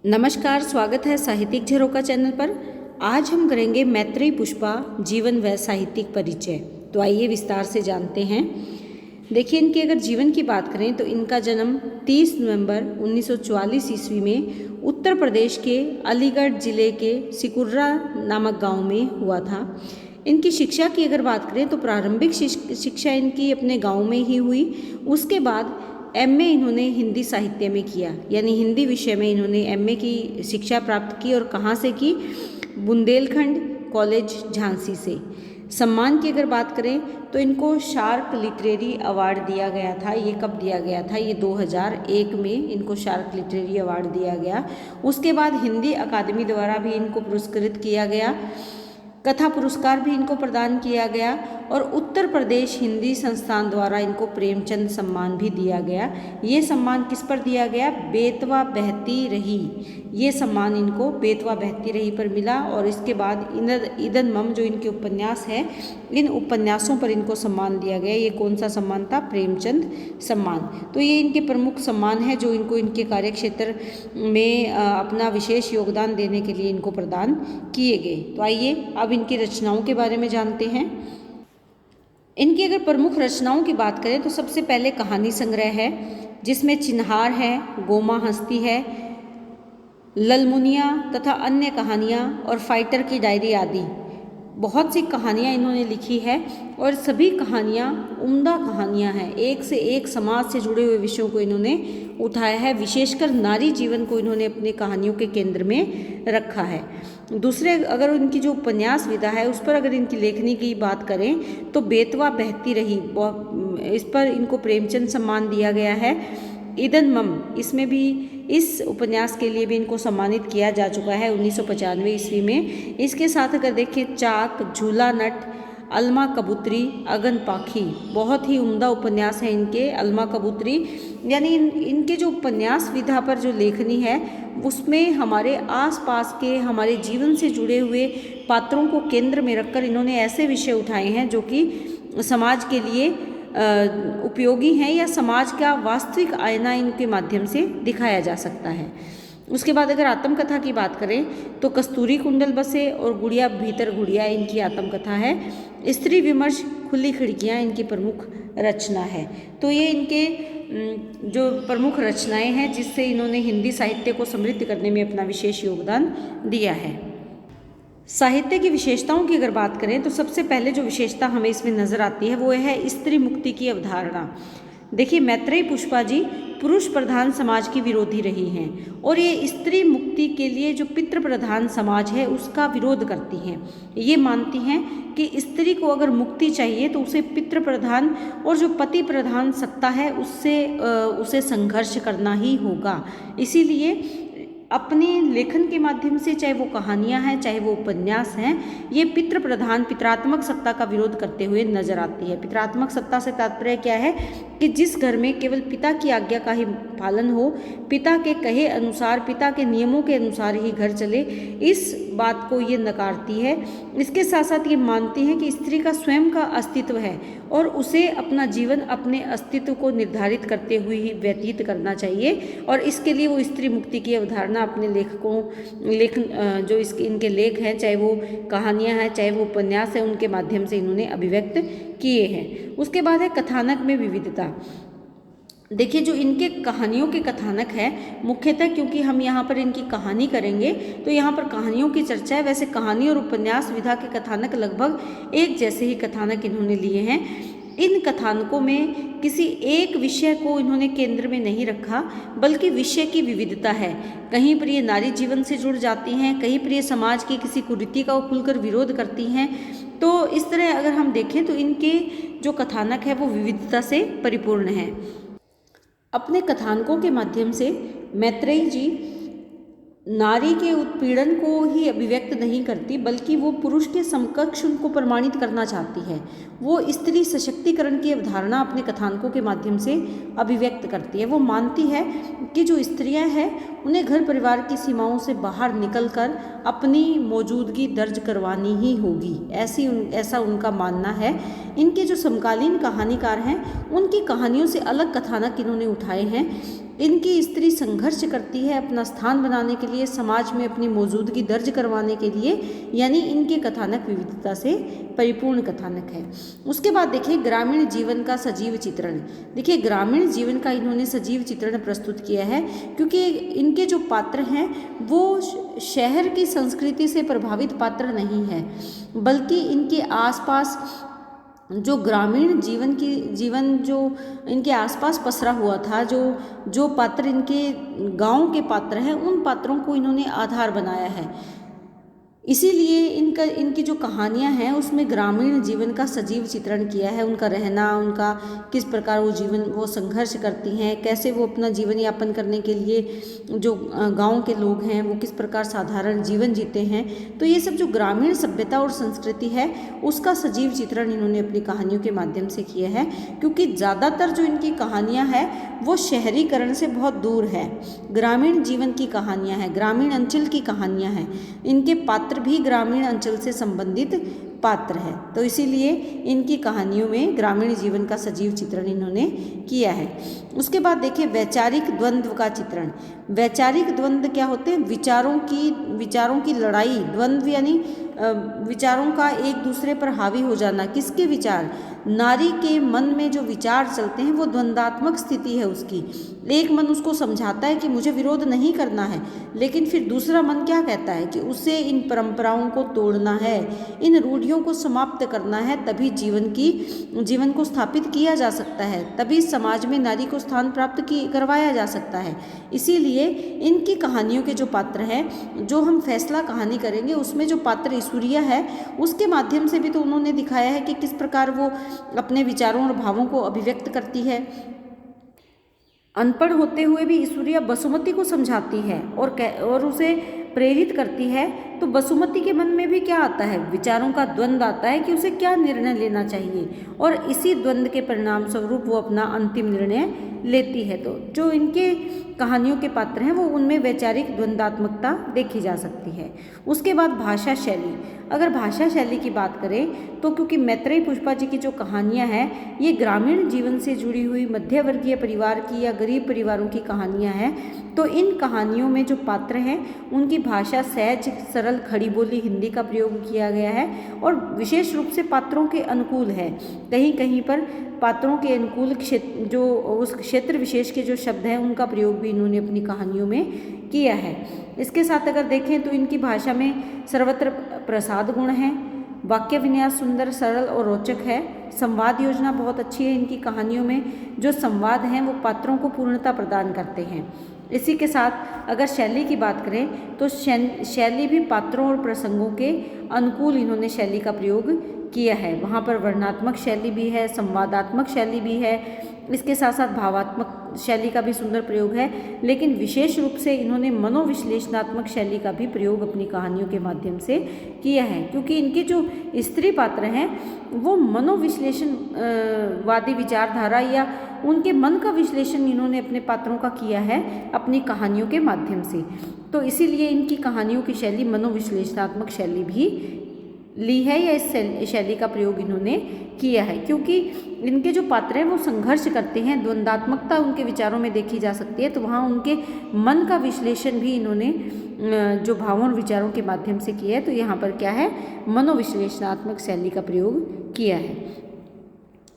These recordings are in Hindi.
नमस्कार, स्वागत है साहित्यिक झरोखा चैनल पर। आज हम करेंगे मैत्रेयी पुष्पा जीवन व साहित्यिक परिचय। तो आइए विस्तार से जानते हैं। देखिए, इनके अगर जीवन की बात करें तो इनका जन्म 30 नवंबर 1944 ईस्वी में उत्तर प्रदेश के अलीगढ़ जिले के सिकुर्रा नामक गांव में हुआ था। इनकी शिक्षा की अगर बात करें तो प्रारंभिक शिक्षा इनकी अपने गांव में ही हुई। उसके बाद एमए इन्होंने हिंदी साहित्य में किया, यानी हिंदी विषय में इन्होंने एमए की शिक्षा प्राप्त की। और कहाँ से की? बुंदेलखंड कॉलेज झांसी से। सम्मान की अगर बात करें तो इनको शार्क लिटरेरी अवार्ड दिया गया था। ये कब दिया गया था? ये 2001 में इनको शार्क लिटरेरी अवार्ड दिया गया। उसके बाद हिंदी अकादमी द्वारा भी इनको पुरस्कृत किया गया। कथा पुरस्कार भी इनको प्रदान किया गया और उत्तर प्रदेश हिंदी संस्थान द्वारा इनको प्रेमचंद सम्मान भी दिया गया। ये सम्मान किस पर दिया गया? बेतवा बहती रही। ये सम्मान इनको बेतवा बहती रही पर मिला। और इसके बाद ईदन मम जो इनके उपन्यास है, इन उपन्यासों पर इनको सम्मान दिया गया। ये कौन सा सम्मान था? प्रेमचंद सम्मान। तो ये इनके प्रमुख सम्मान है जो इनको इनके कार्यक्षेत्र में अपना विशेष योगदान देने के लिए इनको प्रदान किए गए। तो आइए अब इनकी रचनाओं के बारे में जानते हैं। इनकी अगर प्रमुख रचनाओं की बात करें तो सबसे पहले कहानी संग्रह है, जिसमें चिन्हार है, गोमा हस्ती है, ललमुनिया तथा अन्य कहानियाँ और फाइटर की डायरी आदि बहुत सी कहानियाँ इन्होंने लिखी है। और सभी कहानियाँ उम्दा कहानियाँ हैं। एक से एक समाज से जुड़े हुए विषयों को इन्होंने उठाया है। विशेषकर नारी जीवन को इन्होंने अपनी कहानियों के केंद्र में रखा है। दूसरे, अगर इनकी जो उपन्यास विधा है उस पर अगर इनकी लेखनी की बात करें तो बेतवा बहती रही, इस पर इनको प्रेमचंद सम्मान दिया गया है। ईदन मम, इसमें भी इस उपन्यास के लिए भी इनको सम्मानित किया जा चुका है 1995 ईस्वी में। इसके साथ अगर देखें चाक, झूला नट, अलमा कबूतरी, अगन पाखी, बहुत ही उम्दा उपन्यास है इनके। अलमा कबूतरी यानी इनके जो उपन्यास विधा पर जो लेखनी है उसमें हमारे आसपास के हमारे जीवन से जुड़े हुए पात्रों को केंद्र में रखकर इन्होंने ऐसे विषय उठाए हैं जो कि समाज के लिए उपयोगी हैं या समाज का वास्तविक आईना इनके माध्यम से दिखाया जा सकता है। उसके बाद अगर आत्मकथा की बात करें तो कस्तूरी कुंडल बसे और गुड़िया भीतर गुड़िया इनकी आत्मकथा है। स्त्री विमर्श, खुली खिड़कियाँ इनकी प्रमुख रचना है। तो ये इनके जो प्रमुख रचनाएं हैं जिससे इन्होंने हिंदी साहित्य को समृद्ध करने में अपना विशेष योगदान दिया है। साहित्य की विशेषताओं की अगर बात करें तो सबसे पहले जो विशेषता हमें इसमें नजर आती है वो है स्त्री मुक्ति की अवधारणा। देखिए, मैत्रेयी पुष्पा जी पुरुष प्रधान समाज की विरोधी रही हैं और ये स्त्री मुक्ति के लिए जो पितृ प्रधान समाज है उसका विरोध करती हैं। ये मानती हैं कि स्त्री को अगर मुक्ति चाहिए तो उसे पितृ प्रधान और जो पति प्रधान सत्ता है उसे संघर्ष करना ही होगा। इसीलिए अपने लेखन के माध्यम से, चाहे वो कहानियाँ हैं चाहे वो उपन्यास हैं, ये पितृ प्रधान पितरात्मक सत्ता का विरोध करते हुए नजर आती है। पितरात्मक सत्ता से तात्पर्य क्या है कि जिस घर में केवल पिता की आज्ञा का ही पालन हो, पिता के कहे अनुसार, पिता के नियमों के अनुसार ही घर चले, इस बात को ये नकारती है। इसके साथ साथ ये मानती है कि स्त्री का स्वयं का अस्तित्व है और उसे अपना जीवन अपने अस्तित्व को निर्धारित करते हुए ही व्यतीत करना चाहिए। और इसके लिए वो स्त्री मुक्ति की अवधारणा अपने जो इनके लेख हैं, चाहे वो कहानियाँ हैं चाहे वो उपन्यास है, उनके माध्यम से इन्होंने अभिव्यक्त किए हैं। उसके बाद है कथानक में विविधता। देखिए, जो इनके कहानियों के कथानक है मुख्यतः, क्योंकि हम यहाँ पर इनकी कहानी करेंगे तो यहाँ पर कहानियों की चर्चा है। वैसे कहानी और उपन्यास विधा के कथानक लगभग एक जैसे ही कथानक इन्होंने लिए हैं। इन कथानकों में किसी एक विषय को इन्होंने केंद्र में नहीं रखा, बल्कि विषय की विविधता है। कहीं पर ये नारी जीवन से जुड़ जाती हैं, कहीं पर ये समाज की किसी कुरीति का खुलकर विरोध करती हैं। तो इस तरह अगर हम देखें तो इनके जो कथानक है वो विविधता से परिपूर्ण है। अपने कथानकों के माध्यम से मैत्रेयी जी नारी के उत्पीड़न को ही अभिव्यक्त नहीं करती, बल्कि वो पुरुष के समकक्ष उनको प्रमाणित करना चाहती है। वो स्त्री सशक्तिकरण की अवधारणा अपने कथानकों के माध्यम से अभिव्यक्त करती है। वो मानती है कि जो स्त्रियां हैं उन्हें घर परिवार की सीमाओं से बाहर निकलकर अपनी मौजूदगी दर्ज करवानी ही होगी, ऐसा उनका मानना है। इनके जो समकालीन कहानीकार हैं उनकी कहानियों से अलग कथानक इन्होंने उठाए हैं। इनकी स्त्री संघर्ष करती है अपना स्थान बनाने के लिए, समाज में अपनी मौजूदगी दर्ज करवाने के लिए, यानी इनके कथानक विविधता से परिपूर्ण कथानक है। उसके बाद देखिए ग्रामीण जीवन का सजीव चित्रण। देखिए ग्रामीण जीवन का इन्होंने सजीव चित्रण प्रस्तुत किया है, क्योंकि इनके जो पात्र हैं वो शहर की संस्कृति से प्रभावित पात्र नहीं है, बल्कि इनके आसपास जो ग्रामीण जीवन जो इनके आसपास पसरा हुआ था, जो पात्र इनके गांव के पात्र हैं, उन पात्रों को इन्होंने आधार बनाया है। इसीलिए इनकी जो कहानियाँ हैं उसमें ग्रामीण जीवन का सजीव चित्रण किया है, उनका रहना, उनका किस प्रकार वो संघर्ष करती हैं, कैसे वो अपना जीवन यापन करने के लिए जो गांव के लोग हैं वो किस प्रकार साधारण जीवन जीते हैं। तो ये सब जो ग्रामीण सभ्यता और संस्कृति है उसका सजीव चित्रण इन्होंने अपनी कहानियों के माध्यम से किया है, क्योंकि ज़्यादातर जो इनकी कहानियाँ हैं वो शहरीकरण से बहुत दूर है, ग्रामीण जीवन की कहानियाँ हैं, ग्रामीण अंचल की कहानियाँ हैं। इनके पात्र भी ग्रामीण अंचल से संबंधित पात्र है, तो इसीलिए इनकी कहानियों में ग्रामीण जीवन का सजीव चित्रण इन्होंने किया है। उसके बाद देखिए वैचारिक द्वंद्व का चित्रण। वैचारिक द्वंद्व क्या होते हैं? विचारों की लड़ाई, द्वंद्व यानी विचारों का एक दूसरे पर हावी हो जाना। किसके विचार? नारी के मन में जो विचार चलते हैं वो द्वंद्वात्मक स्थिति है उसकी। एक मन उसको समझाता है कि मुझे विरोध नहीं करना है, लेकिन फिर दूसरा मन क्या कहता है कि उसे इन परंपराओं को तोड़ना है, इन रूढ़ियों को समाप्त करना है, तभी जीवन को स्थापित किया जा सकता है, तभी समाज में नारी को स्थान प्राप्त करवाया जा सकता है। इसीलिए इनकी कहानियों के जो पात्र हैं, जो हम फैसला कहानी करेंगे उसमें जो पात्र ईश्वरीय है उसके माध्यम से भी तो उन्होंने दिखाया है कि किस प्रकार वो अपने विचारों और भावों को अभिव्यक्त करती है। अनपढ़ होते हुए भी ईश्वरीय बसुमती को समझाती है और उसे प्रेरित करती है। तो बसुमती के मन में भी क्या आता है? विचारों का द्वंद्व आता है कि उसे क्या निर्णय लेना चाहिए, और इसी द्वंद्व के परिणाम स्वरूप वो अपना अंतिम निर्णय लेती है। तो जो इनके कहानियों के पात्र हैं वो उनमें वैचारिक द्वंद्वात्मकता देखी जा सकती है। उसके बाद भाषा शैली। अगर भाषा शैली की बात करें तो क्योंकि मैत्रेयी पुष्पा जी की जो कहानियाँ हैं ये ग्रामीण जीवन से जुड़ी हुई मध्यवर्गीय परिवार की या गरीब परिवारों की कहानियाँ हैं, तो इन कहानियों में जो पात्र हैं उनकी भाषा सहज, सरल, खड़ी बोली हिंदी का प्रयोग किया गया है और विशेष रूप से पात्रों के अनुकूल है। कहीं कहीं पर पात्रों के अनुकूल जो उस क्षेत्र विशेष के जो शब्द हैं उनका प्रयोग भी इन्होंने अपनी कहानियों में किया है। इसके साथ अगर देखें तो इनकी भाषा में सर्वत्र प्रसाद गुण है, वाक्य विन्यास सुंदर, सरल और रोचक है, संवाद योजना बहुत अच्छी है इनकी कहानियों में, जो संवाद हैं वो पात्रों को पूर्णता प्रदान करते हैं। इसी के साथ अगर शैली की बात करें तो शैली भी पात्रों और प्रसंगों के अनुकूल इन्होंने शैली का प्रयोग किया है। वहाँ पर वर्णनात्मक शैली भी है, संवादात्मक शैली भी है, इसके साथ साथ भावात्मक शैली का भी सुंदर प्रयोग है, लेकिन विशेष रूप से इन्होंने मनोविश्लेषणात्मक शैली का भी प्रयोग अपनी कहानियों के माध्यम से किया है, क्योंकि इनके जो स्त्री पात्र हैं वो मनोविश्लेषण वादी विचारधारा या उनके मन का विश्लेषण इन्होंने अपने पात्रों का किया है अपनी कहानियों के माध्यम से। तो इसीलिए इनकी कहानियों की शैली मनोविश्लेषणात्मक शैली भी ली है या इस शैली का प्रयोग इन्होंने किया है, क्योंकि इनके जो पात्र हैं वो संघर्ष करते हैं, द्वंद्वात्मकता उनके विचारों में देखी जा सकती है। तो वहाँ उनके मन का विश्लेषण भी इन्होंने जो भावों और विचारों के माध्यम से किया है। तो यहाँ पर क्या है? मनोविश्लेषणात्मक शैली का प्रयोग किया है।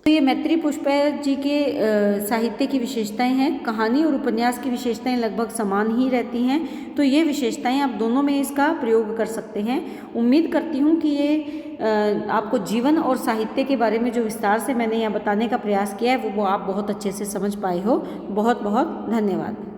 तो ये मैत्रेयी पुष्पा जी के साहित्य की विशेषताएं हैं। कहानी और उपन्यास की विशेषताएं लगभग समान ही रहती हैं, तो ये विशेषताएं आप दोनों में इसका प्रयोग कर सकते हैं। उम्मीद करती हूँ कि ये आपको जीवन और साहित्य के बारे में जो विस्तार से मैंने यहाँ बताने का प्रयास किया है वो आप बहुत अच्छे से समझ पाए हो। बहुत बहुत धन्यवाद।